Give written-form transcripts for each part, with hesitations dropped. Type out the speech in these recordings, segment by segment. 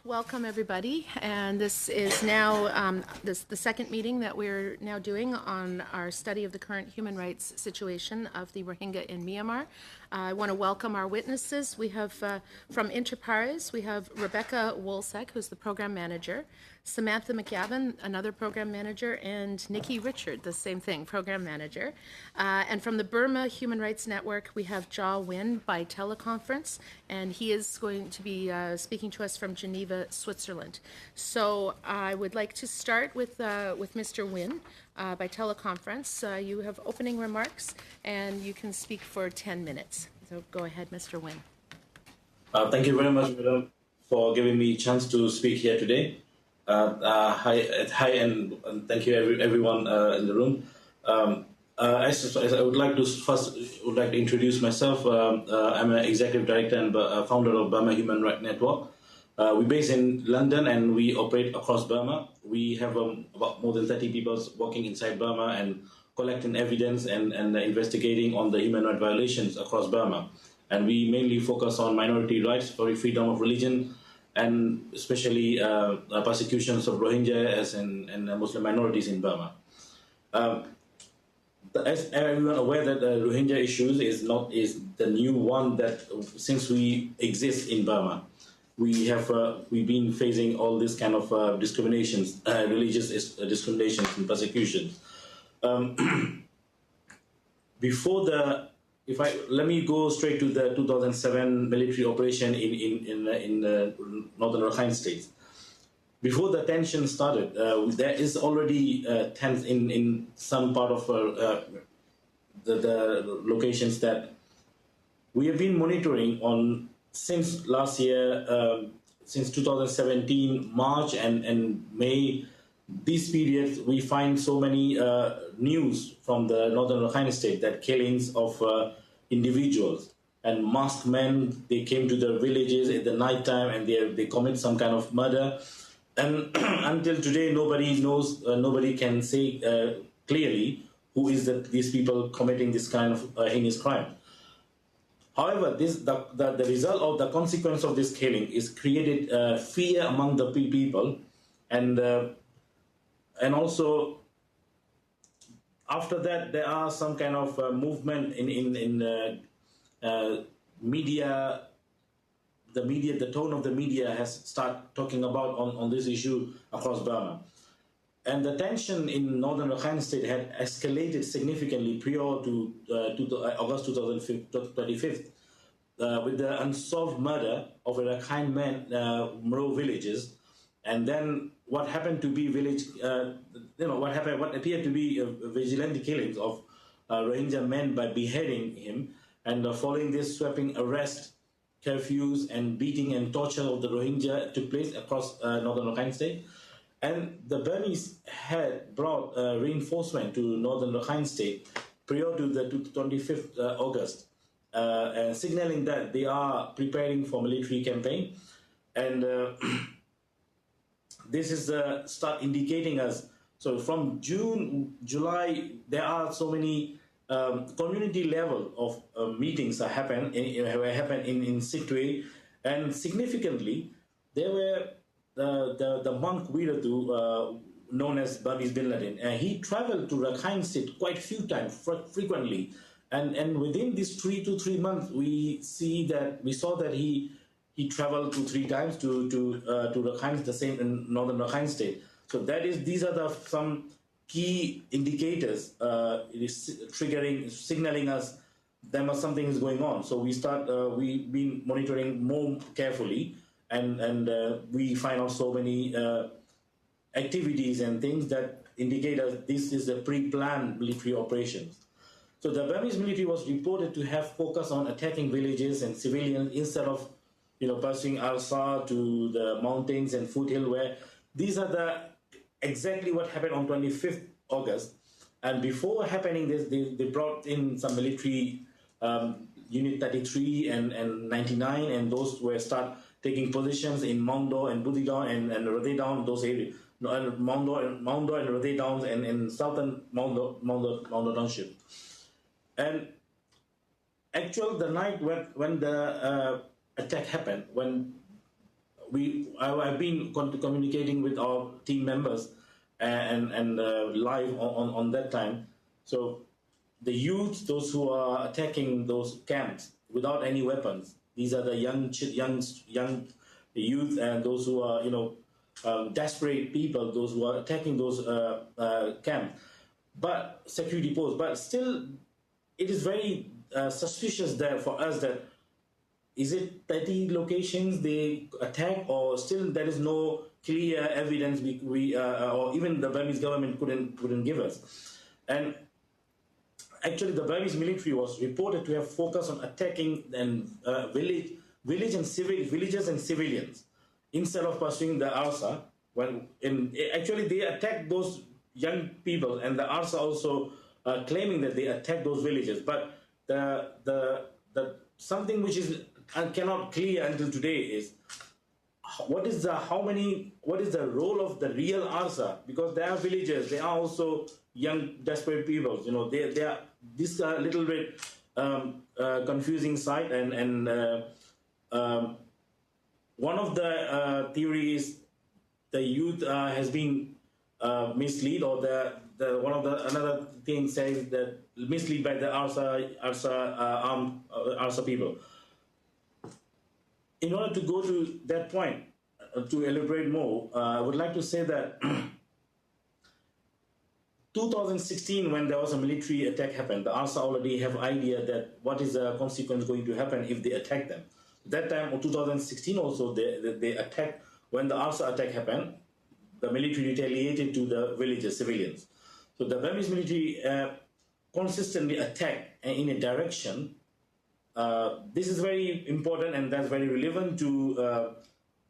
Welcome, everybody. And this is now the second meeting that we're now doing on our study of the current human rights situation of the Rohingya in Myanmar. I want to welcome our witnesses. We have from Inter Pares, we have Rebecca Wolsek, who's the program manager, Samantha McGavin, another program manager, and Nikki Richard, the same thing, program manager. And from the Burma Human Rights Network, we have Jia Win by teleconference, and he is going to be speaking to us from Geneva, Switzerland. So I would like to start with Mr. Win by teleconference. You have opening remarks, and you can speak for 10 minutes. So go ahead, Mr. Win. Thank you very much, Madam, for giving me a chance to speak here today. Hi, and thank you everyone in the room. As I would like to introduce myself. I'm an executive director and founder of Burma Human Rights Network. We're based in London and we operate across Burma. We have about more than 30 people working inside Burma and collecting evidence and investigating on the human rights violations across Burma. And we mainly focus on minority rights, for freedom of religion, and especially persecutions of Rohingya and Muslim minorities in Burma. As everyone aware that the Rohingya issues is the new one that since we exist in Burma, we've been facing all this kind of discriminations, religious discriminations and persecutions. Let me go straight to the 2007 military operation in northern Rakhine State. Before the tension started, there is already tension in some part of the locations that we have been monitoring on since last year, since 2017, March and May. These periods, we find so many news from the northern Rakhine State that killings of individuals and masked men, they came to their villages at the night time and they commit some kind of murder. And until today, nobody knows, nobody can say clearly who is these people committing this kind of heinous crime. However, the result of the consequence of this killing is created fear among the people, and also after that there are some kind of movement in media. The tone of the media has started talking about on this issue across Burma. And the tension in northern Rakhine State had escalated significantly prior to August 2025 with the unsolved murder of a Rakhine man, Mro villages. And then what happened to be what appeared to be vigilante killings of Rohingya men by beheading him, and following this sweeping arrest, curfews and beating and torture of the Rohingya took place across northern Rakhine State. And the Burmese had brought reinforcement to northern Rakhine State prior to the 25th August, signaling that they are preparing for military campaign. And this is start indicating us. So from June, July, there are so many community level of meetings that happen in Sittwe, and significantly there were the monk Wiratu, known as Babis bin Laden, and he traveled to Rakhine State quite a few times, frequently, and within these 3 to 3 months we saw that he traveled 2-3 times to Rakhine, the same in northern Rakhine State. So these are some key indicators. It is signaling us that something is going on. So we've been monitoring more carefully, and we find out so many activities and things that indicate us this is a pre-planned military operations. So the Burmese military was reported to have focused on attacking villages and civilians instead of pursuing Al-Sar to the mountains and foothill, where these are exactly what happened on 25th August. And before happening this, they brought in some military Unit 33 and 99, and those were start taking positions in Maundo and Budidong and Rathe Down, those areas. Maundo and Rathe Downs and in southern Maundo Township. And actually the night when the attack happened, when I've been communicating with our team members and live on that time. So the youth, those who are attacking those camps without any weapons, these are the young youth and those who are desperate people, those who are attacking those camps, but security posts. But still, it is very suspicious there for us that is it 30 locations they attack, or still there is no clear evidence we or even the Burmese government couldn't give us. And actually, the Burmese military was reported to have focused on attacking villages and civilians instead of pursuing the ARSA. Actually they attacked those young people, and the ARSA also claiming that they attacked those villages. But the something which is cannot clear until today is what is the role of the real ARSA, because they are villagers, they are also young desperate people. They are this a little bit confusing side, and one of the theories the youth has been misled, or another thing says that misled by the ARSA people. In order to go to that point, to elaborate more, I would like to say that 2016, when there was a military attack happened, the ARSA already have idea that what is the consequence going to happen if they attack them. That time, in 2016 also, they attacked. When the ARSA attack happened, the military retaliated to the villages, civilians. So the Burmese military consistently attacked in a direction. This is very important, and that's very relevant to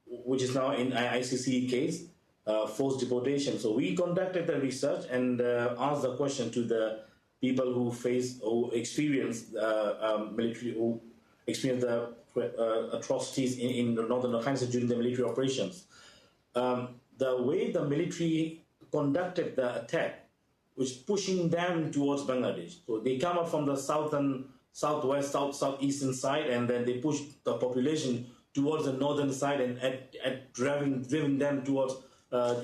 which is now in ICC case, forced deportation. So we conducted the research and asked the question to the people who experience military, who experience the atrocities in northern Rakhine State during the military operations. The way the military conducted the attack was pushing them towards Bangladesh. So they come up from the southwest, southeastern side, and then they push the population towards the northern side and driving them towards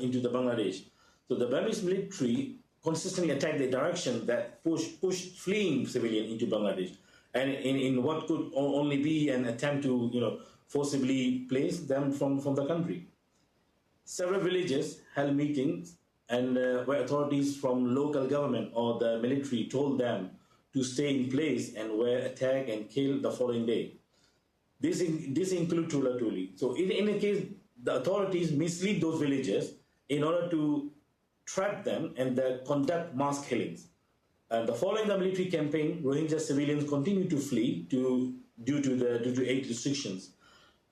into the Bangladesh. So the Burmese military consistently attacked the direction that pushed fleeing civilian into Bangladesh, and in what could only be an attempt to forcibly place them from the country. Several villages held meetings, and where authorities from local government or the military told them to stay in place and were attacked and killed the following day. This includes Tula Tuli. So in a case, the authorities mislead those villages in order to trap them and conduct mass killings. And following the military campaign, Rohingya civilians continue to flee due to aid restrictions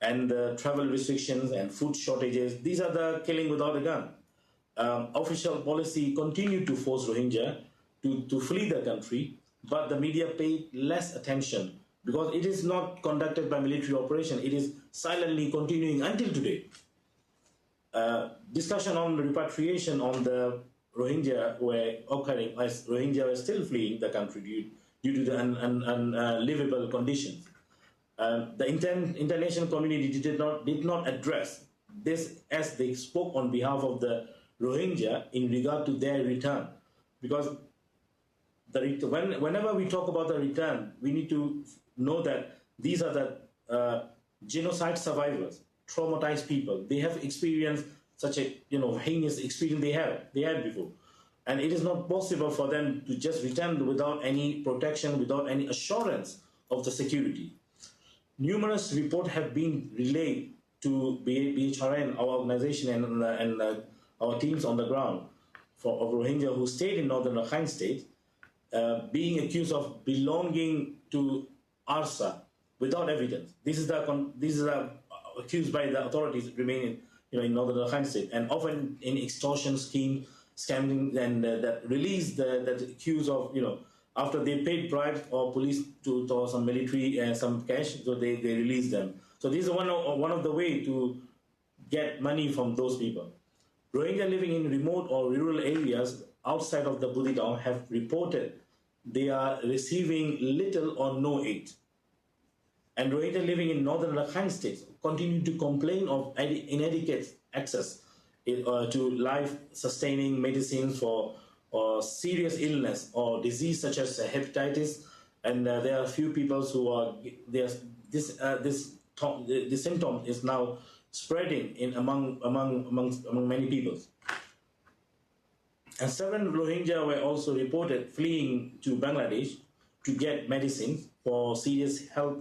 and travel restrictions and food shortages. These are the killing without a gun. Official policy continued to force Rohingya to flee the country, but the media paid less attention because it is not conducted by military operation. It is silently continuing until today. Discussion on repatriation on the Rohingya were occurring as Rohingya were still fleeing the country due to the unlivable conditions. The international community did not address this as they spoke on behalf of the Rohingya in regard to their return, because whenever we talk about the return, we need to know that these are the genocide survivors, traumatized people. They have experienced such a heinous experience they had before, and it is not possible for them to just return without any protection, without any assurance of the security. Numerous reports have been relayed to BHRN, our organization, and our teams on the ground of Rohingya who stayed in northern Rakhine State, being accused of belonging to ARSA without evidence. This is accused by the authorities remaining in northern Rakhine State, and often in extortion scheme, scamming, and that release that accused of after they paid bribes or police to some military and some cash, so they release them. So this is one of the way to get money from those people. Rohingya living in remote or rural areas outside of the Budidong have reported they are receiving little or no aid. And Rohingya living in northern Rakhine State continue to complain of inadequate access to life-sustaining medicines for serious illness or disease such as hepatitis. And there are a few people who are this symptom is now spreading among many people. And 7 Rohingya were also reported fleeing to Bangladesh to get medicine for serious health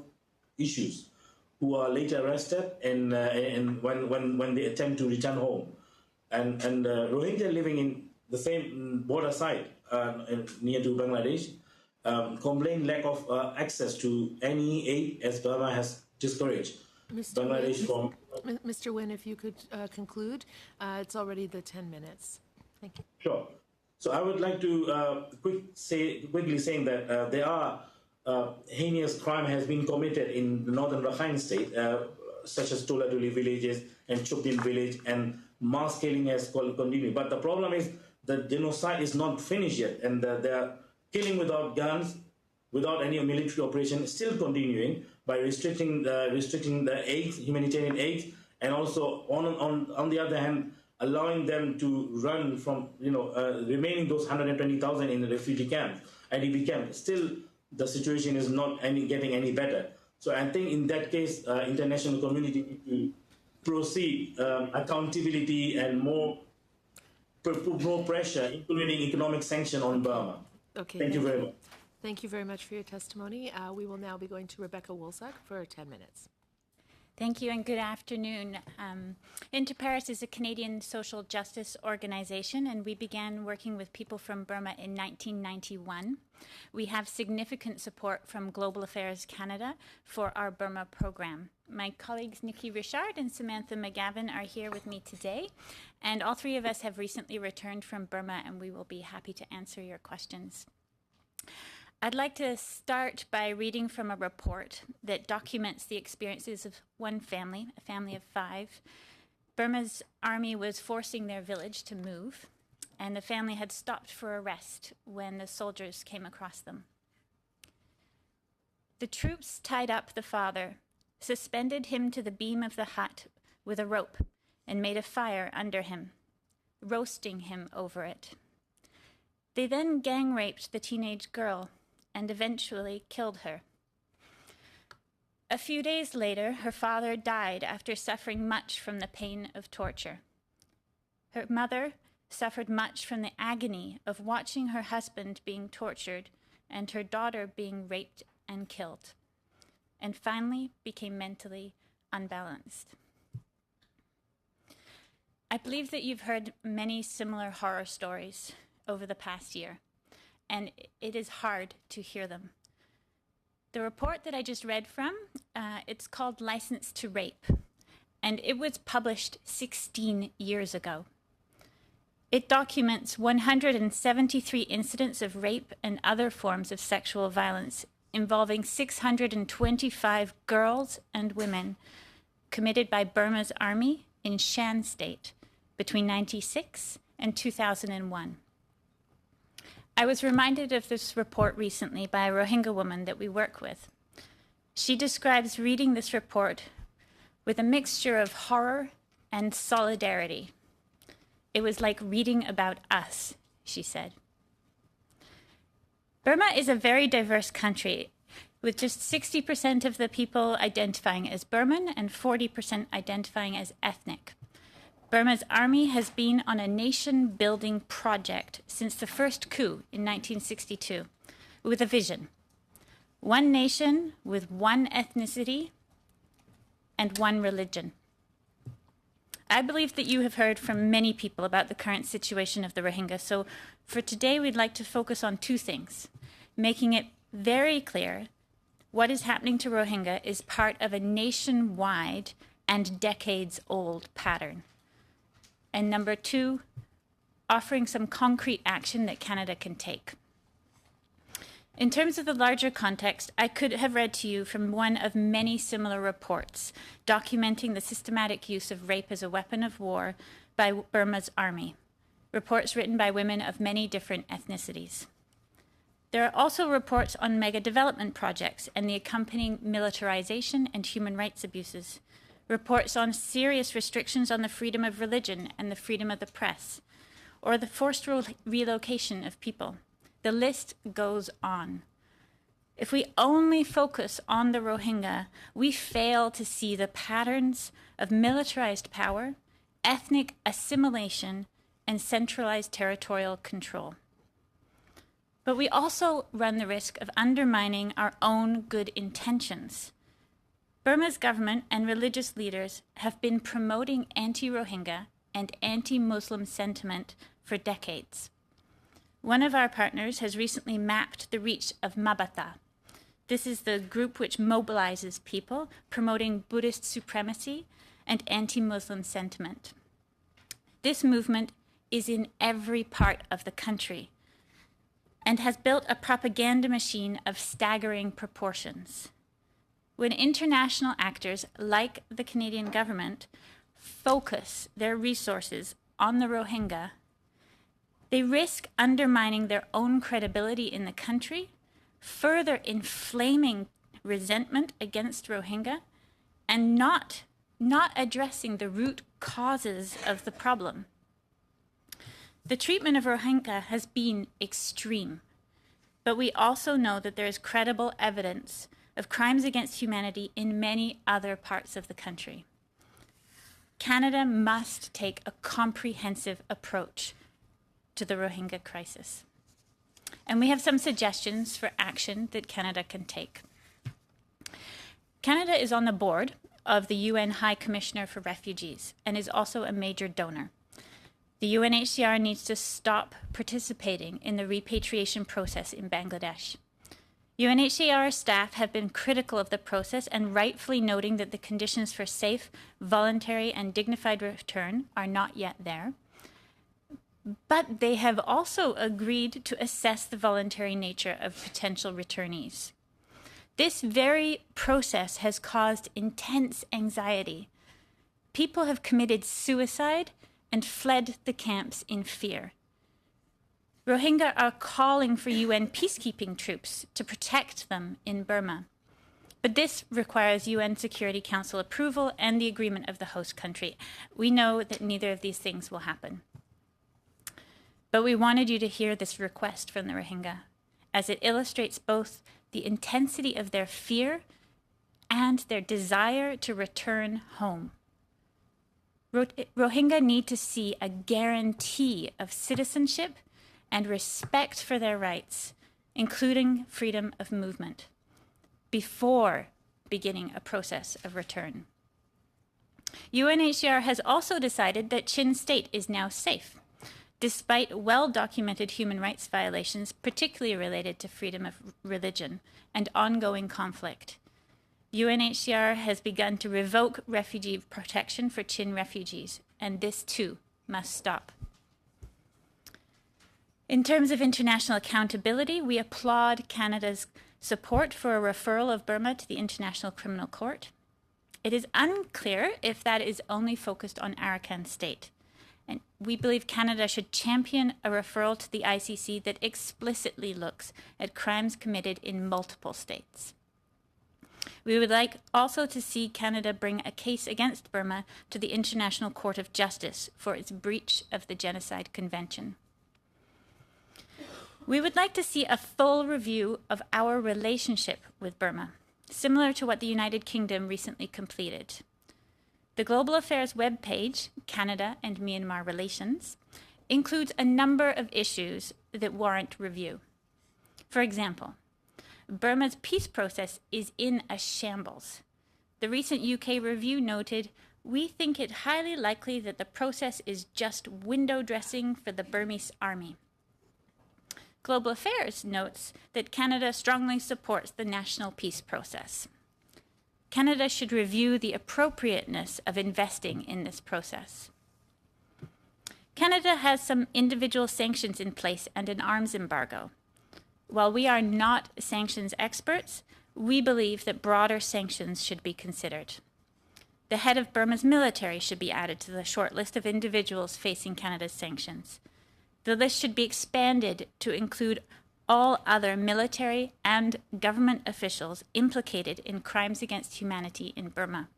issues, who are later arrested and when they attempt to return home. And Rohingya living in the same border side near to Bangladesh complain lack of access to any aid, as Burma has discouraged Bangladesh from. Mr. Nguyen, if you could conclude, it's already the 10 minutes. Thank you. Sure. So I would like to quickly saying that there are heinous crime has been committed in the northern Rakhine State, such as Toladuli villages and Chukdin village, and mass killing has continued. But the problem is the genocide is not finished yet, and they are killing without guns, without any military operation, still continuing by restricting the aid, humanitarian aid, and also on the other hand, allowing them to run from remaining those 120,000 in the refugee camp, IDP camp. Still, the situation is not getting any better. So I think in that case, international community need to proceed accountability and more pressure, including economic sanction on Burma. Okay. Thank you very much. Thank you very much for your testimony. We will now be going to Rebecca Wolsak for 10 minutes. Thank you and good afternoon. Inter Pares is a Canadian social justice organization, and we began working with people from Burma in 1991. We have significant support from Global Affairs Canada for our Burma program. My colleagues Nikki Richard and Samantha McGavin are here with me today, and all three of us have recently returned from Burma, and we will be happy to answer your questions. I'd like to start by reading from a report that documents the experiences of one family, a family of 5. Burma's army was forcing their village to move, and the family had stopped for a rest when the soldiers came across them. The troops tied up the father, suspended him to the beam of the hut with a rope, and made a fire under him, roasting him over it. They then gang raped the teenage girl and eventually killed her. A few days later, her father died after suffering much from the pain of torture. Her mother suffered much from the agony of watching her husband being tortured and her daughter being raped and killed, and finally became mentally unbalanced. I believe that you've heard many similar horror stories over the past year, and it is hard to hear them. The report that I just read from, it's called License to Rape, and it was published 16 years ago. It documents 173 incidents of rape and other forms of sexual violence involving 625 girls and women committed by Burma's army in Shan State between 1996 and 2001. I was reminded of this report recently by a Rohingya woman that we work with. She describes reading this report with a mixture of horror and solidarity. It was like reading about us, she said. Burma is a very diverse country, with just 60% of the people identifying as Burman and 40% identifying as ethnic. Burma's army has been on a nation-building project since the first coup in 1962, with a vision: one nation with one ethnicity and one religion. I believe that you have heard from many people about the current situation of the Rohingya, so for today we'd like to focus on 2 things: making it very clear what is happening to Rohingya is part of a nationwide and decades-old pattern. And number 2, offering some concrete action that Canada can take. In terms of the larger context, I could have read to you from one of many similar reports documenting the systematic use of rape as a weapon of war by Burma's army, reports written by women of many different ethnicities. There are also reports on mega development projects and the accompanying militarization and human rights abuses, reports on serious restrictions on the freedom of religion and the freedom of the press, or the forced relocation of people. The list goes on. If we only focus on the Rohingya, we fail to see the patterns of militarized power, ethnic assimilation, and centralized territorial control. But we also run the risk of undermining our own good intentions. Burma's government and religious leaders have been promoting anti-Rohingya and anti-Muslim sentiment for decades. One of our partners has recently mapped the reach of Mabata. This is the group which mobilizes people promoting Buddhist supremacy and anti-Muslim sentiment. This movement is in every part of the country and has built a propaganda machine of staggering proportions. When international actors like the Canadian government focus their resources on the Rohingya, they risk undermining their own credibility in the country, further inflaming resentment against Rohingya, and not addressing the root causes of the problem. The treatment of Rohingya has been extreme, but we also know that there is credible evidence of crimes against humanity in many other parts of the country. Canada must take a comprehensive approach to the Rohingya crisis. And we have some suggestions for action that Canada can take. Canada is on the board of the UN High Commissioner for Refugees and is also a major donor. The UNHCR needs to stop participating in the repatriation process in Bangladesh. UNHCR staff have been critical of the process and rightfully noting that the conditions for safe, voluntary, and dignified return are not yet there. But they have also agreed to assess the voluntary nature of potential returnees. This very process has caused intense anxiety. People have committed suicide and fled the camps in fear. Rohingya are calling for UN peacekeeping troops to protect them in Burma. But this requires UN Security Council approval and the agreement of the host country. We know that neither of these things will happen. But we wanted you to hear this request from the Rohingya, as it illustrates both the intensity of their fear and their desire to return home. Rohingya need to see a guarantee of citizenship and respect for their rights, including freedom of movement, before beginning a process of return. UNHCR has also decided that Chin State is now safe, despite well-documented human rights violations, particularly related to freedom of religion and ongoing conflict. UNHCR has begun to revoke refugee protection for Chin refugees, and this too must stop. In terms of international accountability, we applaud Canada's support for a referral of Burma to the International Criminal Court. It is unclear if that is only focused on Arakan State. And we believe Canada should champion a referral to the ICC that explicitly looks at crimes committed in multiple states. We would like also to see Canada bring a case against Burma to the International Court of Justice for its breach of the Genocide Convention. We would like to see a full review of our relationship with Burma, similar to what the United Kingdom recently completed. The Global Affairs webpage, Canada and Myanmar Relations, includes a number of issues that warrant review. For example, Burma's peace process is in a shambles. The recent UK review noted, "We think it highly likely that the process is just window dressing for the Burmese army." Global Affairs notes that Canada strongly supports the national peace process. Canada should review the appropriateness of investing in this process. Canada has some individual sanctions in place and an arms embargo. While we are not sanctions experts, we believe that broader sanctions should be considered. The head of Burma's military should be added to the short list of individuals facing Canada's sanctions. The list should be expanded to include all other military and government officials implicated in crimes against humanity in Burma.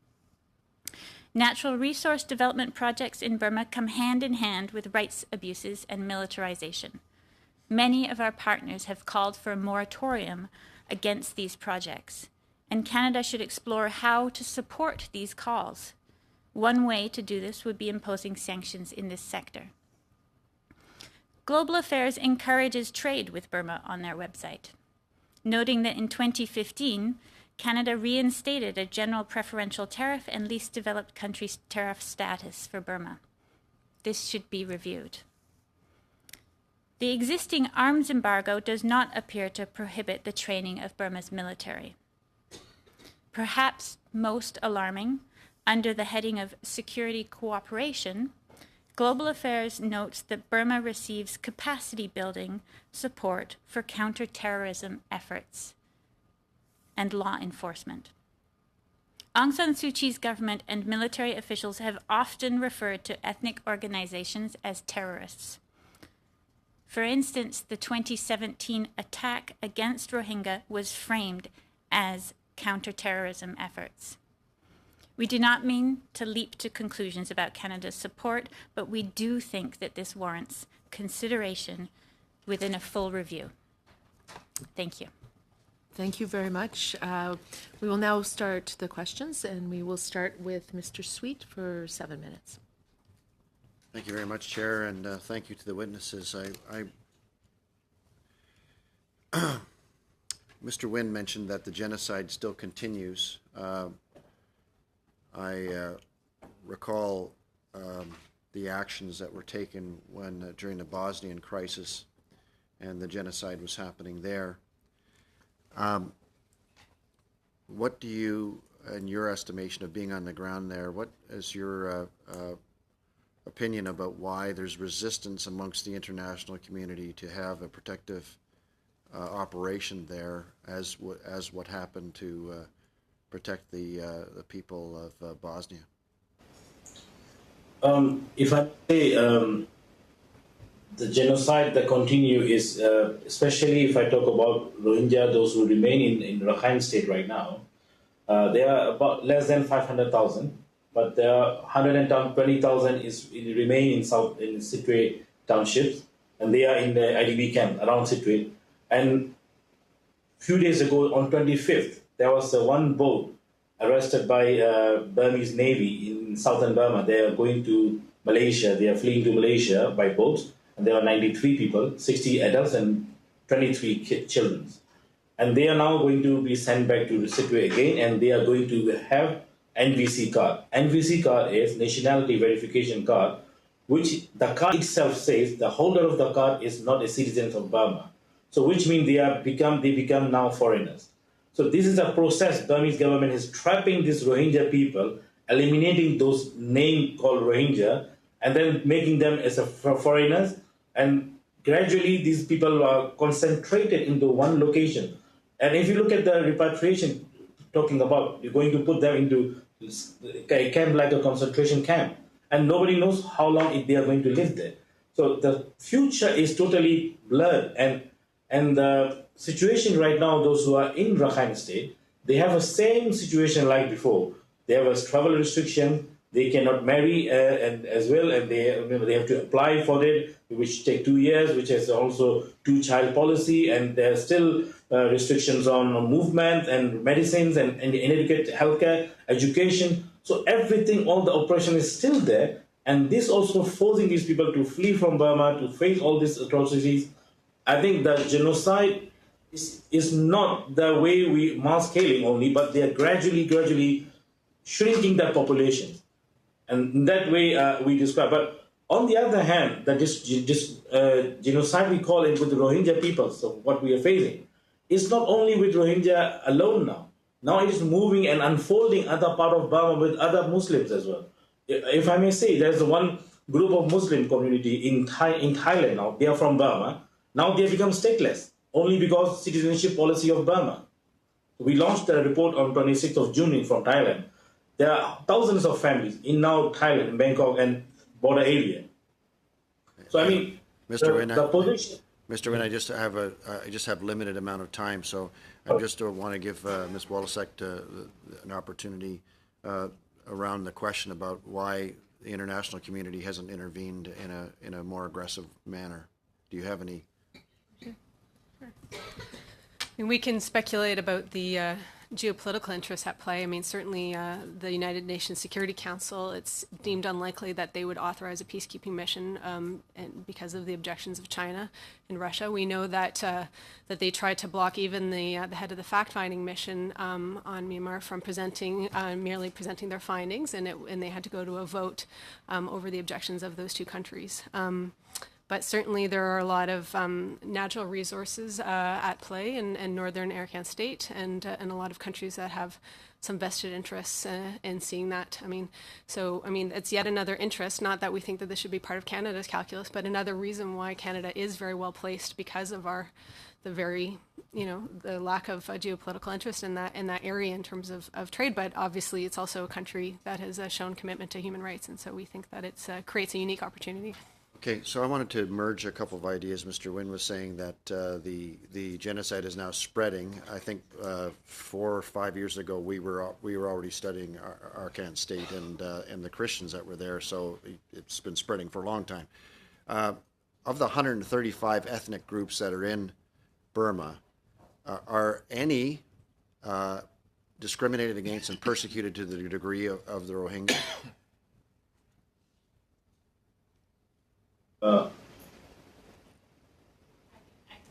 Natural resource development projects in Burma come hand in hand with rights abuses and militarization. Many of our partners have called for a moratorium against these projects, and Canada should explore how to support these calls. One way to do this would be imposing sanctions in this sector. Global Affairs encourages trade with Burma on their website, noting that in 2015, Canada reinstated a general preferential tariff and least developed country tariff status for Burma. This should be reviewed. The existing arms embargo does not appear to prohibit the training of Burma's military. Perhaps most alarming, under the heading of security cooperation, Global Affairs notes that Burma receives capacity building support for counterterrorism efforts and law enforcement. Aung San Suu Kyi's government and military officials have often referred to ethnic organizations as terrorists. For instance, the 2017 attack against Rohingya was framed as counterterrorism efforts. We do not mean to leap to conclusions about Canada's support, but we do think that this warrants consideration within a full review. Thank you. Thank you very much. We will now start the questions, and we will start with Mr. Sweet for 7 minutes. Thank you very much, Chair, and thank you to the witnesses. Mr. Wynne mentioned that the genocide still continues. I recall the actions that were taken when during the Bosnian crisis and the genocide was happening there. What do you, in your estimation of being on the ground there, what is your opinion about why there's resistance amongst the international community to have a protective operation there, as what happened to protect the people of Bosnia? If I say the genocide that continue is, especially if I talk about Rohingya, those who remain in Rakhine State right now, they are about less than 500,000, but there are 120,000 remain in Sittwe townships, and they are in the IDP camp around Sittwe. And few days ago, on 25th, there was one boat arrested by Burmese Navy in southern Burma. They are going to Malaysia. They are fleeing to Malaysia by boat. And there are 93 people, 60 adults and 23 children. And they are now going to be sent back to Sittwe again, and they are going to have NVC card. NVC card is Nationality Verification Card, which the card itself says the holder of the card is not a citizen of Burma. So which means they become now foreigners. So this is a process Burmese government is trapping these Rohingya people, eliminating those names called Rohingya, and then making them as a foreigners. And gradually these people are concentrated into one location. And if you look at the repatriation, talking about, you're going to put them into a camp like a concentration camp. And nobody knows how long they are going to live there. So the future is totally blurred. And the situation right now, those who are in Rakhine State, they have the same situation like before. They have a travel restriction. They cannot marry and as well, and they have to apply for it, which take 2 years, which has also 2-child policy, and there are still restrictions on movement and medicines and inadequate healthcare, education. So everything, all the oppression is still there, and this also forcing these people to flee from Burma, to face all these atrocities. I think that genocide is not the way we mass killing only, but they are gradually shrinking that population. And in that way, we describe. But on the other hand, that this genocide we call it with the Rohingya people, so what we are facing, is not only with Rohingya alone now. Now it is moving and unfolding other part of Burma with other Muslims as well. If I may say, there's one group of Muslim community in Thailand now. They are from Burma. Now they have become stateless, only because citizenship policy of Burma. We launched a report on 26th of June from Thailand. There are thousands of families in now Thailand, Bangkok, and border area. So I mean, Mr. Wynne, the position. Mr. Wynn, I just have limited amount of time, so I just want to give Ms. Wolasek an opportunity around the question about why the international community hasn't intervened in a more aggressive manner. Do you have any? I mean, we can speculate about the geopolitical interests at play. I mean, certainly the United Nations Security Council, it's deemed unlikely that they would authorize a peacekeeping mission and because of the objections of China and Russia. We know that that they tried to block even the head of the fact-finding mission on Myanmar from merely presenting their findings, and they had to go to a vote over the objections of those two countries. But certainly there are a lot of natural resources at play in northern Arakan State and a lot of countries that have some vested interests in seeing that. I mean, it's yet another interest, not that we think that this should be part of Canada's calculus, but another reason why Canada is very well placed because of the lack of geopolitical interest in that area in terms of trade. But obviously it's also a country that has shown commitment to human rights, and so we think that it creates a unique opportunity. Okay, so I wanted to merge a couple of ideas. Mr. Wynn was saying that the genocide is now spreading. I think 4 or 5 years ago we were already studying Arakan State and the Christians that were there. So it's been spreading for a long time. Of the 135 ethnic groups that are in Burma, are any discriminated against and persecuted to the degree of the Rohingya?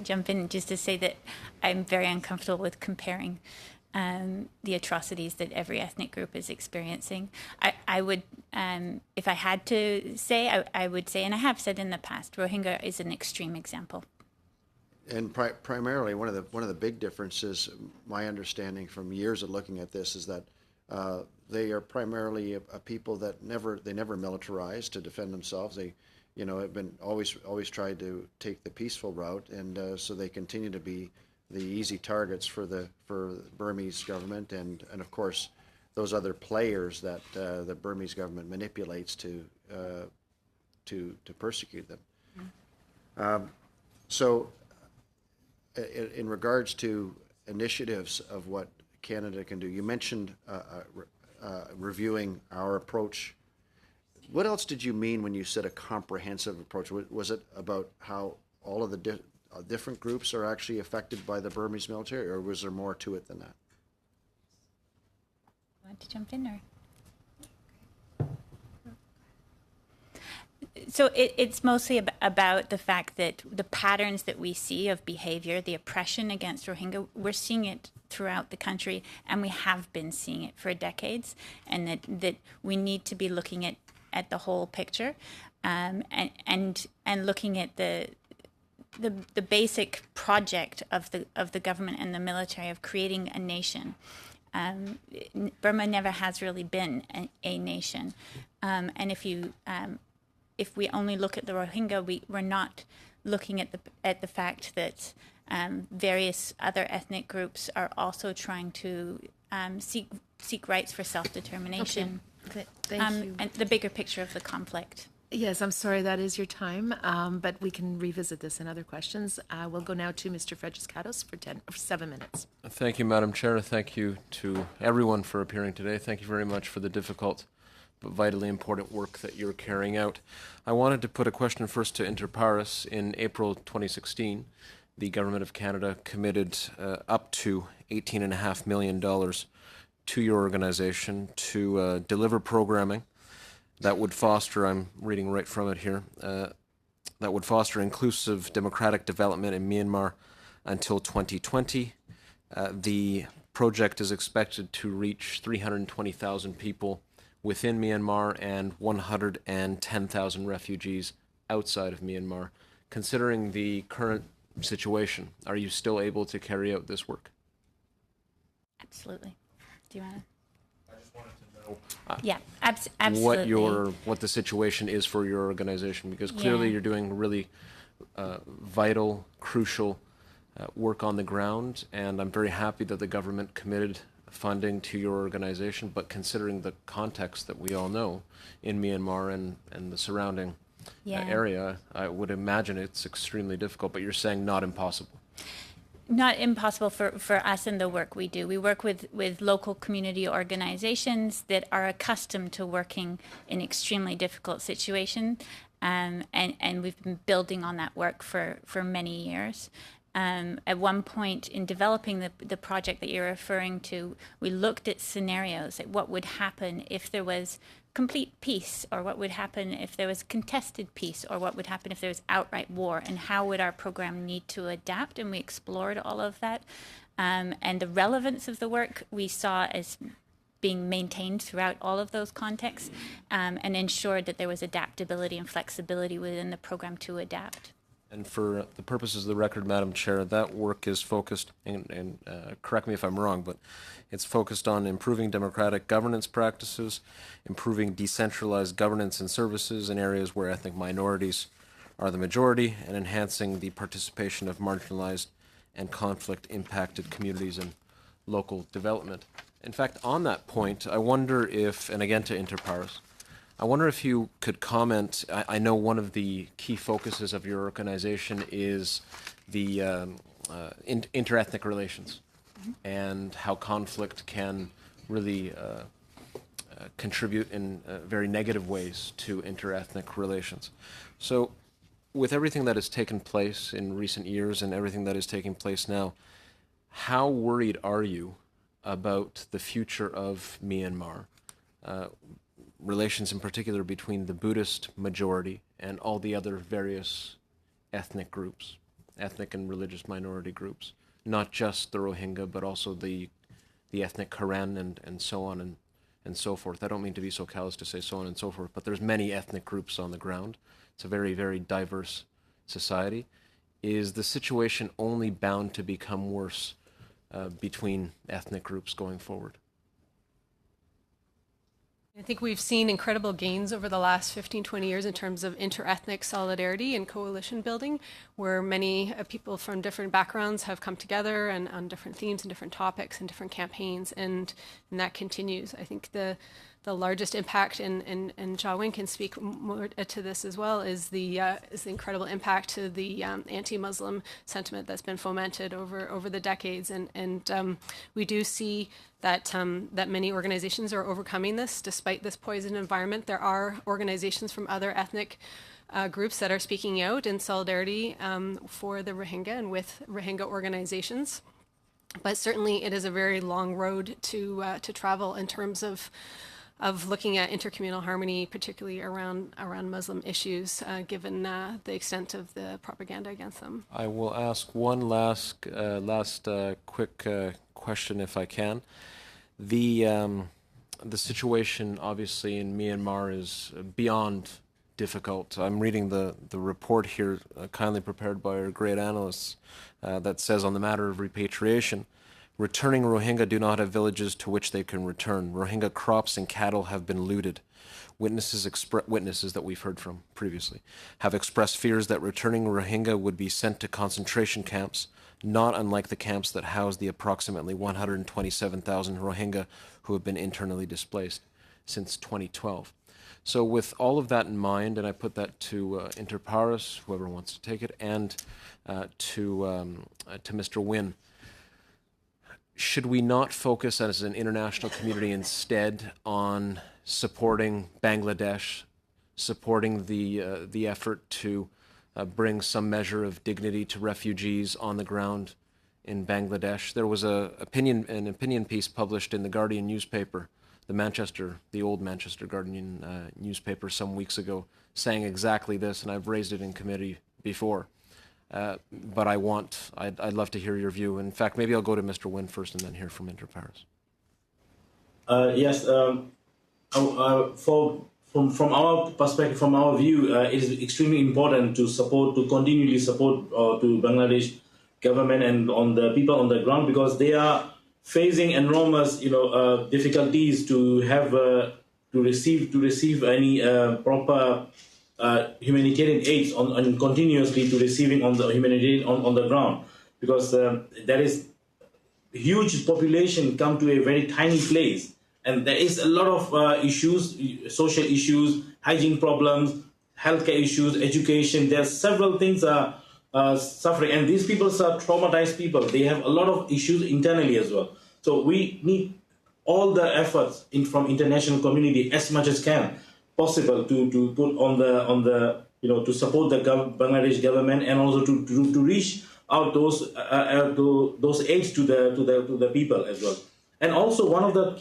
Jump in just to say that I'm very uncomfortable with comparing the atrocities that every ethnic group is experiencing. I would, if I had to say, I would say, and I have said in the past, Rohingya is an extreme example. And primarily, one of the big differences, my understanding from years of looking at this, is that they are primarily a people that never militarized to defend themselves. They have been always tried to take the peaceful route, and so they continue to be the easy targets for the Burmese government, and of course those other players that the Burmese government manipulates to persecute them. So, in regards to initiatives of what Canada can do, you mentioned reviewing our approach. What else did you mean when you said a comprehensive approach? Was it about how all of the different groups are actually affected by the Burmese military, or was there more to it than that? Want to jump in, or? So it's mostly about the fact that the patterns that we see of behavior, the oppression against Rohingya, we're seeing it throughout the country, and we have been seeing it for decades, and that we need to be looking at the whole picture, and looking at the basic project of the government and the military of creating a nation. Burma never has really been a nation, and if we only look at the Rohingya, we're not looking at the fact that various other ethnic groups are also trying to seek rights for self-determination. Okay. Thank you. And the bigger picture of the conflict. Yes, I'm sorry that is your time, but we can revisit this in other questions. We'll go now to Mr. Frederiskatos for 7 minutes. Thank you, Madam Chair. Thank you to everyone for appearing today. Thank you very much for the difficult but vitally important work that you're carrying out. I wanted to put a question first to Inter Pares. In April 2016, the Government of Canada committed up to $18.5 million to your organization to deliver programming that would foster, I'm reading right from it here, that would foster inclusive democratic development in Myanmar until 2020. The project is expected to reach 320,000 people within Myanmar and 110,000 refugees outside of Myanmar. Considering the current situation, are you still able to carry out this work? Absolutely. Do you want to? I just wanted to know Yeah, absolutely. what the situation is for your organization, because clearly Yeah. you're doing really vital, crucial work on the ground, and I'm very happy that the government committed funding to your organization. But considering the context that we all know in Myanmar and the surrounding Yeah. area, I would imagine it's extremely difficult, but you're saying not impossible. Not impossible for us in the work we do. We work with local community organizations that are accustomed to working in extremely difficult situations, and we've been building on that work for many years. At one point in developing the project that you're referring to, we looked at scenarios, like what would happen if there was complete peace, or what would happen if there was contested peace, or what would happen if there was outright war, and how would our program need to adapt. And we explored all of that. And the relevance of the work we saw as being maintained throughout all of those contexts, and ensured that there was adaptability and flexibility within the program to adapt. And for the purposes of the record, Madam Chair, that work is focused, and correct me if I'm wrong, but it's focused on improving democratic governance practices, improving decentralized governance and services in areas where ethnic minorities are the majority, and enhancing the participation of marginalized and conflict-impacted communities in local development. In fact, on that point, I wonder if, and again to Inter Pares, I wonder if you could comment. I know one of the key focuses of your organization is the interethnic relations, and how conflict can really contribute in very negative ways to interethnic relations. So with everything that has taken place in recent years and everything that is taking place now, how worried are you about the future of Myanmar? Relations in particular between the Buddhist majority and all the other various ethnic groups, ethnic and religious minority groups, not just the Rohingya, but also the ethnic Karen and so on and so forth. I don't mean to be so callous to say so on and so forth, but there's many ethnic groups on the ground. It's a very, very diverse society. Is the situation only bound to become worse between ethnic groups going forward? I think we've seen incredible gains over the last 15, 20 years in terms of interethnic solidarity and coalition building, where many people from different backgrounds have come together and on different themes and different topics and different campaigns, and that continues. I think the largest impact, and Jawin can speak more to this as well, is the incredible impact to the anti-Muslim sentiment that's been fomented over the decades, and we do see that many organizations are overcoming this despite this poisoned environment. There are organizations from other ethnic groups that are speaking out in solidarity for the Rohingya and with Rohingya organizations. But certainly it is a very long road to travel in terms of looking at intercommunal harmony, particularly around Muslim issues, given the extent of the propaganda against them. I will ask one last quick question, if I can. The situation, obviously, in Myanmar is beyond difficult. I'm reading the report here, kindly prepared by our great analysts, that says on the matter of repatriation, returning Rohingya do not have villages to which they can return. Rohingya crops and cattle have been looted. Witnesses that we've heard from previously have expressed fears that returning Rohingya would be sent to concentration camps, not unlike the camps that house the approximately 127,000 Rohingya who have been internally displaced since 2012. So with all of that in mind, and I put that to Inter Pares, whoever wants to take it, and to Mr. Wynne, should we not focus as an international community instead on supporting Bangladesh, supporting the effort to bring some measure of dignity to refugees on the ground in Bangladesh? There was an opinion piece published in the Guardian newspaper, the old Manchester Guardian newspaper some weeks ago, saying exactly this, and I've raised it in committee before. But I'd love to hear your view. In fact, maybe I'll go to Mr. Wynne first and then hear from Inter Pares. Yes, from our perspective, from our view, it is extremely important to continually support to Bangladesh government and on the people on the ground, because they are facing enormous, difficulties to have to receive any proper humanitarian aids on continuously to receiving on the humanitarian on the ground, because there is huge population come to a very tiny place, and there is a lot of issues, social issues, hygiene problems, healthcare issues, education. There are several things are suffering, and these people are traumatized people. They have a lot of issues internally as well. So we need all the efforts from international community as much as possible to put on the to support the Bangladesh government, and also to reach out those aids to the people as well. And also one of the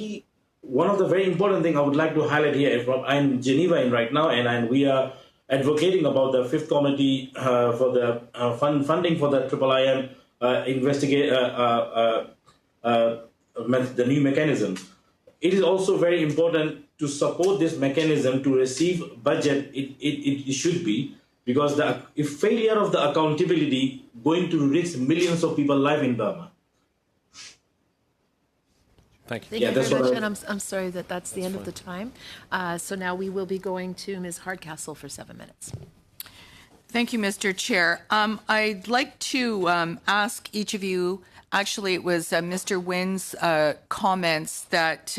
very important thing I would like to highlight here, I'm in Geneva right now, and we are advocating about the fifth committee for the funding for the IIIM investigate the new mechanism. It is also very important to support this mechanism to receive budget. It should be, because if failure of the accountability going to risk millions of people live in Burma. Thank you. Thank Yeah, you that's very what much, I- and I'm sorry that's the end of the time. So now we will be going to Ms. Hardcastle for 7 minutes. Thank you, Mr. Chair. I'd like to ask each of you, actually it was Mr. Nguyen's comments that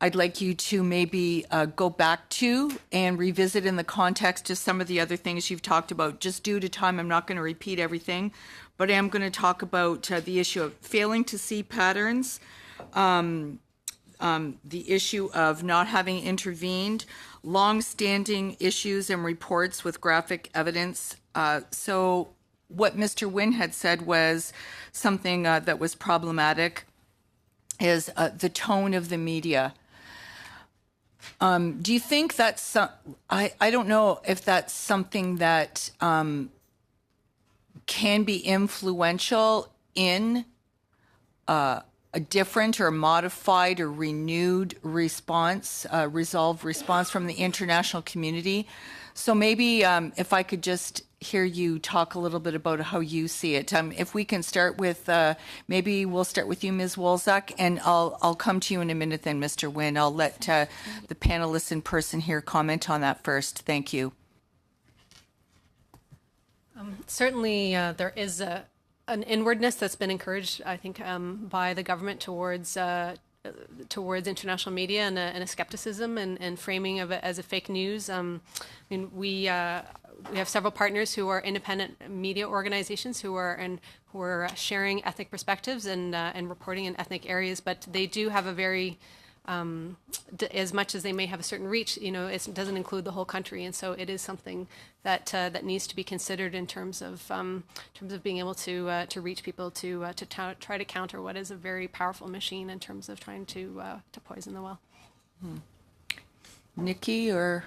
I'd like you to maybe go back to and revisit in the context of some of the other things you've talked about. Just due to time, I'm not going to repeat everything, but I am going to talk about the issue of failing to see patterns, the issue of not having intervened, long-standing issues and reports with graphic evidence. So what Mr. Nguyen had said was something that was problematic, is the tone of the media. Do you think that's, I don't know if that's something that can be influential in a different or modified or renewed response, resolved response from the international community? So maybe if I could just hear you talk a little bit about how you see it. If we can start with, maybe we'll start with you, Ms. Wolzak, and I'll come to you in a minute then, Mr. Nguyen. I'll let the panelists in person here comment on that first. Thank you. Certainly, there is an inwardness that's been encouraged, I think, by the government towards international media, and a skepticism and framing of it as a fake news. I mean, we have several partners who are independent media organizations who are sharing ethnic perspectives and reporting in ethnic areas, but they do have a very as much as they may have a certain reach, it doesn't include the whole country, and so it is something that that needs to be considered in terms of being able to reach people to try to counter what is a very powerful machine in terms of trying to poison the well. Nikki or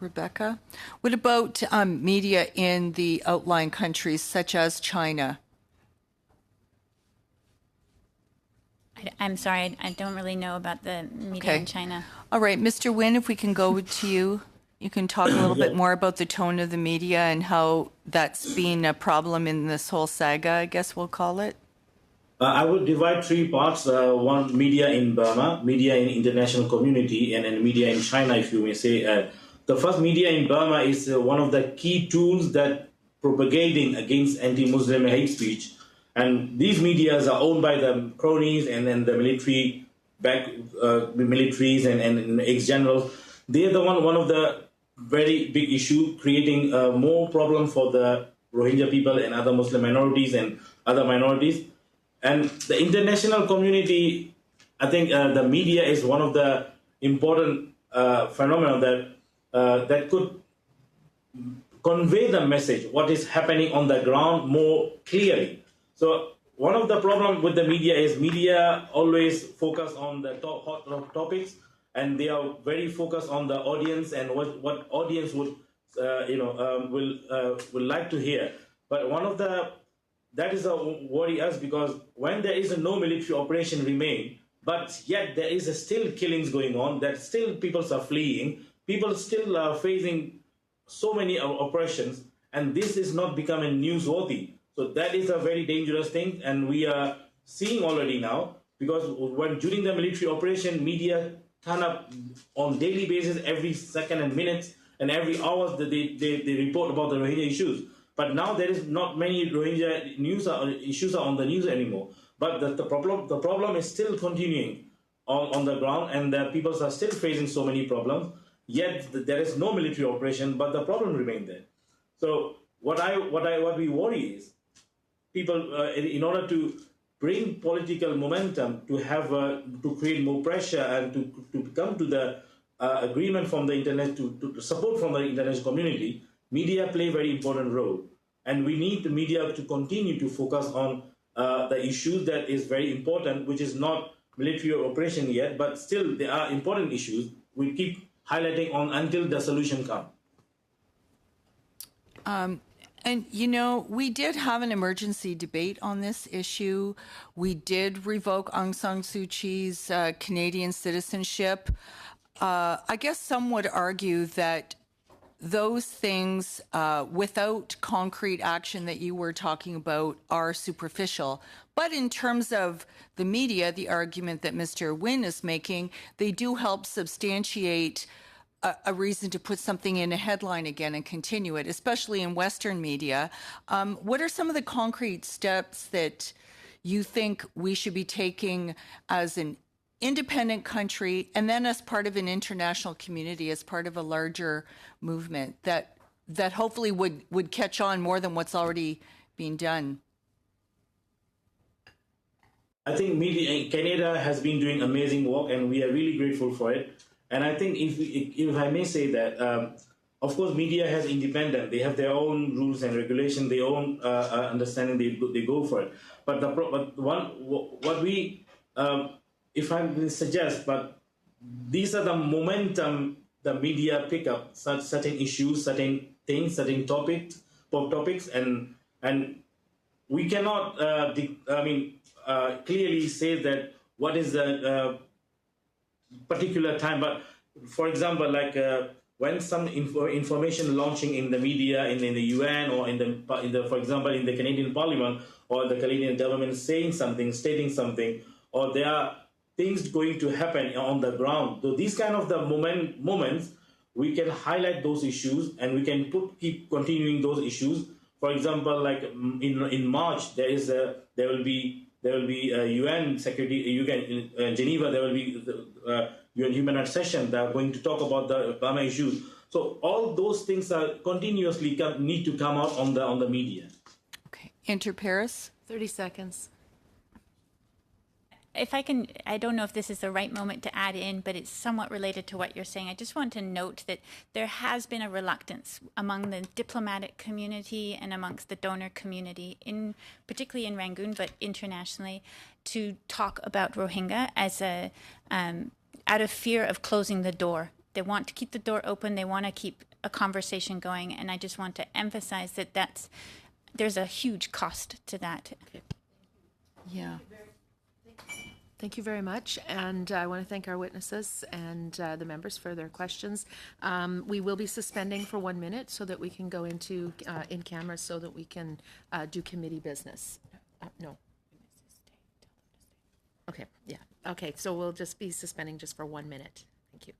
Rebecca, what about media in the outlying countries such as China? I'm sorry, I don't really know about the media in China. All right, Mr. Nguyen, if we can go to you, you can talk a little bit more about the tone of the media and how that's been a problem in this whole saga, I guess we'll call it. I would divide 3 parts. One, media in Burma, media in international community, and media in China, if you may say. The first, media in Burma, is one of the key tools that propagating against anti-Muslim hate speech. And these medias are owned by the cronies and then the militaries and ex-generals. They are the one of the very big issue, creating more problem for the Rohingya people and other Muslim minorities and other minorities. And the international community, I think the media is one of the important phenomena that could convey the message, what is happening on the ground, more clearly. So one of the problems with the media is media always focus on the hot topics, and they are very focused on the audience and what audience would will like to hear. But that is a worry us, because when there is no military operation remain, but yet there is still killings going on, that still people are fleeing, people still are facing so many oppressions, and this is not becoming newsworthy. So that is a very dangerous thing, and we are seeing already now, because when during the military operation, media turn up on daily basis, every second and minutes and every hour that they report about the Rohingya issues. But now there is not many Rohingya issues are on the news anymore. But the problem is still continuing on the ground, and the people are still facing so many problems. yet there is no military operation, but the problem remains there. So what we worry is people, in order to bring political momentum, to have to create more pressure and to come to the agreement from the internet, to support from the international community, media play a very important role, and we need the media to continue to focus on the issues that is very important, which is not military operation yet, but still there are important issues we keep highlighting on until the solution comes. And, you know, we did have an emergency debate on this issue. We did revoke Aung San Suu Kyi's Canadian citizenship. I guess some would argue that those things, without concrete action that you were talking about, are superficial. But in terms of the media, the argument that Mr. Wynne is making, they do help substantiate a reason to put something in a headline again and continue it, especially in Western media. What are some of the concrete steps that you think we should be taking as an independent country and then as part of an international community, as part of a larger movement that hopefully would catch on more than what's already being done? I think media, Canada has been doing amazing work, and we are really grateful for it. And I think if I may say that, of course, media has independent. They have their own rules and regulations, their own understanding. They go for it. But what we, if I will suggest, but these are the momentum the media pick up certain issues, certain things, certain topics, and we cannot, clearly say that what is the particular time. But for example, like when some information launching in the media, in the UN, or in the for example in the Canadian Parliament or the Canadian government saying something, stating something, or there are things going to happen on the ground. So these kind of the moments, we can highlight those issues and we can keep continuing those issues. For example, like in March, there will be UN Security, in Geneva, there will be the UN Human Rights session that are going to talk about the Burma issues. So all those things are continuously need to come out on the media. Okay. Inter Paris? 30 seconds. If I can, I don't know if this is the right moment to add in, but it's somewhat related to what you're saying. I just want to note that there has been a reluctance among the diplomatic community and amongst the donor community, particularly in Rangoon, but internationally, to talk about Rohingya as out of fear of closing the door. They want to keep the door open. They want to keep a conversation going. And I just want to emphasize that there's a huge cost to that. Okay. Yeah. Thank you very much, and I want to thank our witnesses and the members for their questions. We will be suspending for 1 minute so that we can go into in camera so that we can do committee business. No. Okay, yeah. Okay, so we'll just be suspending just for 1 minute. Thank you.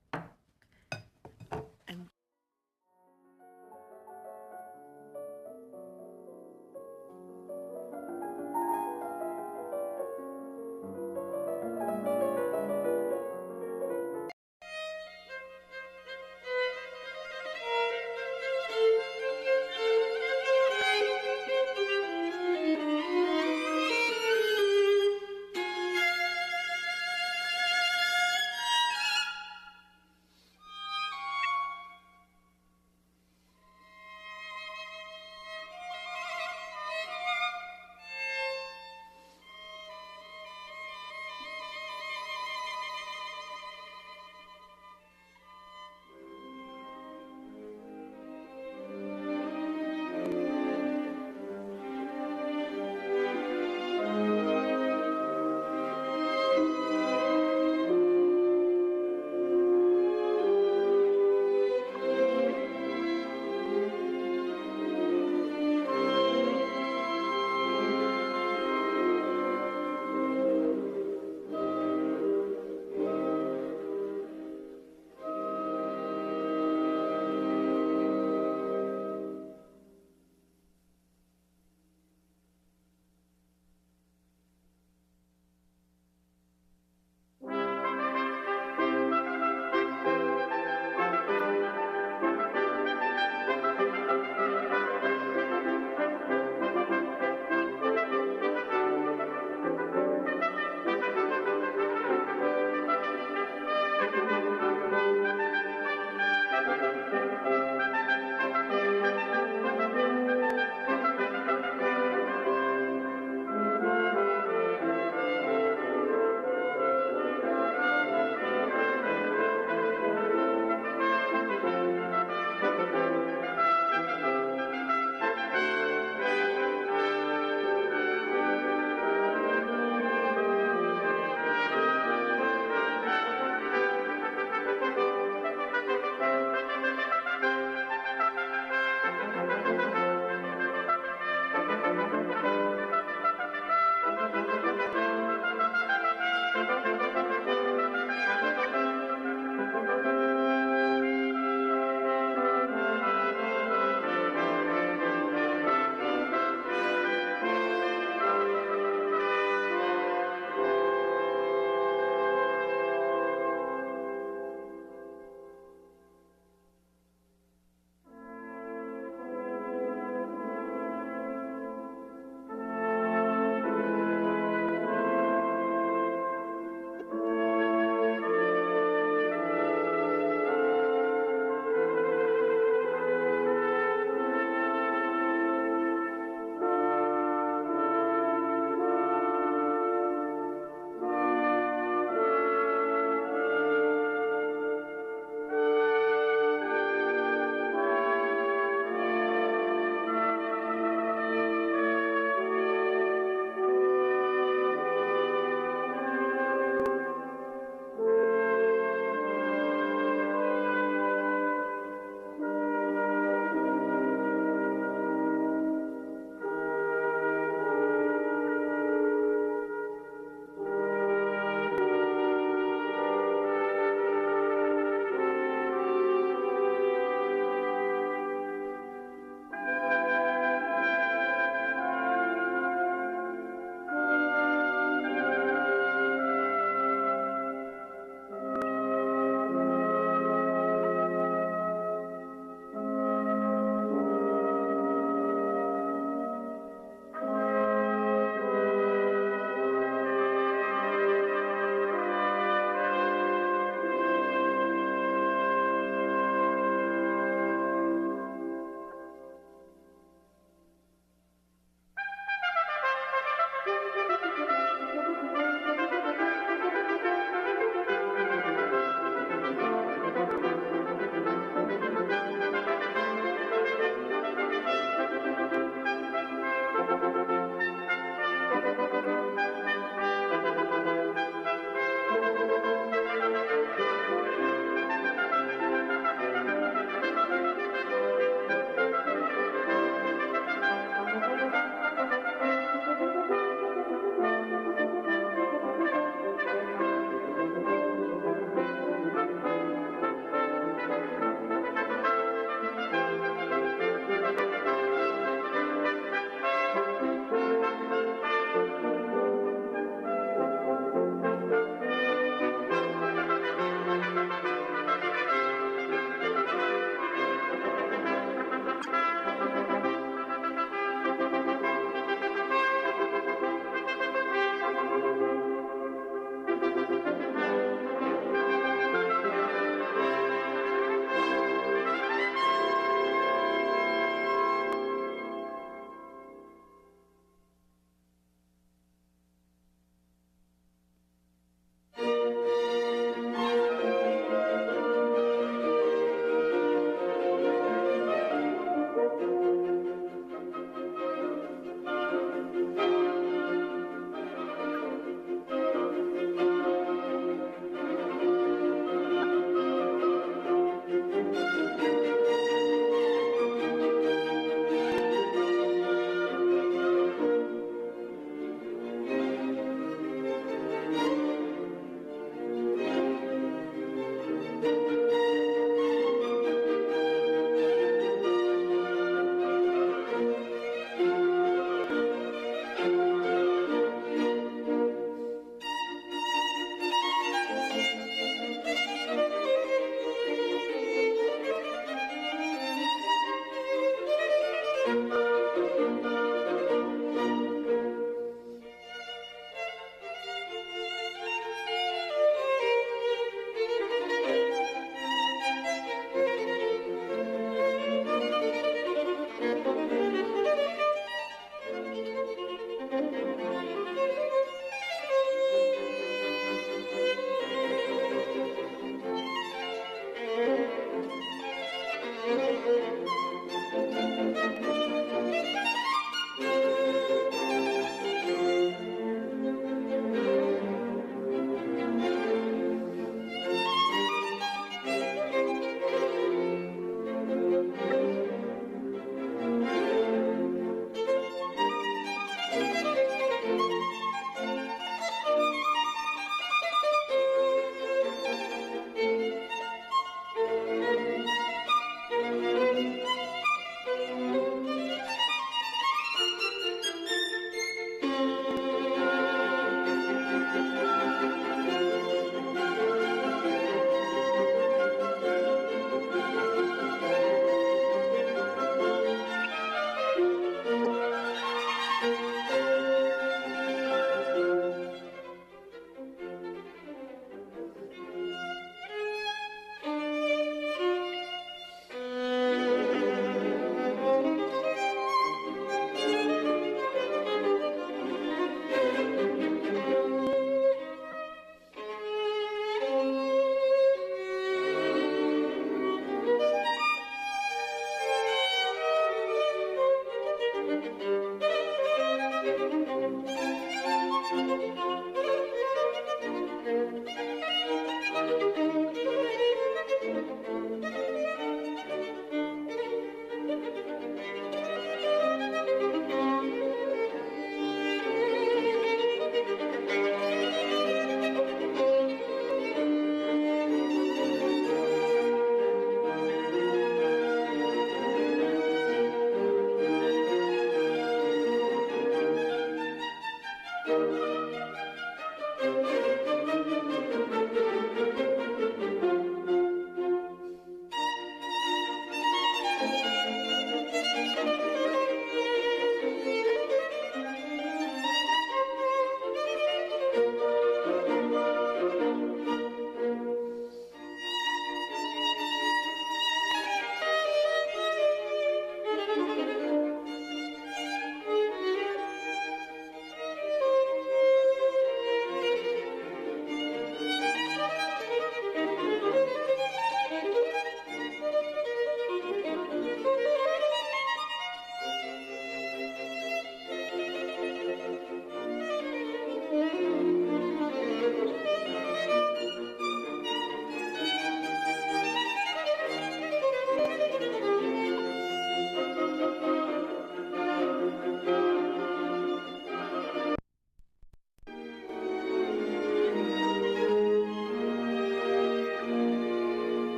Thank you.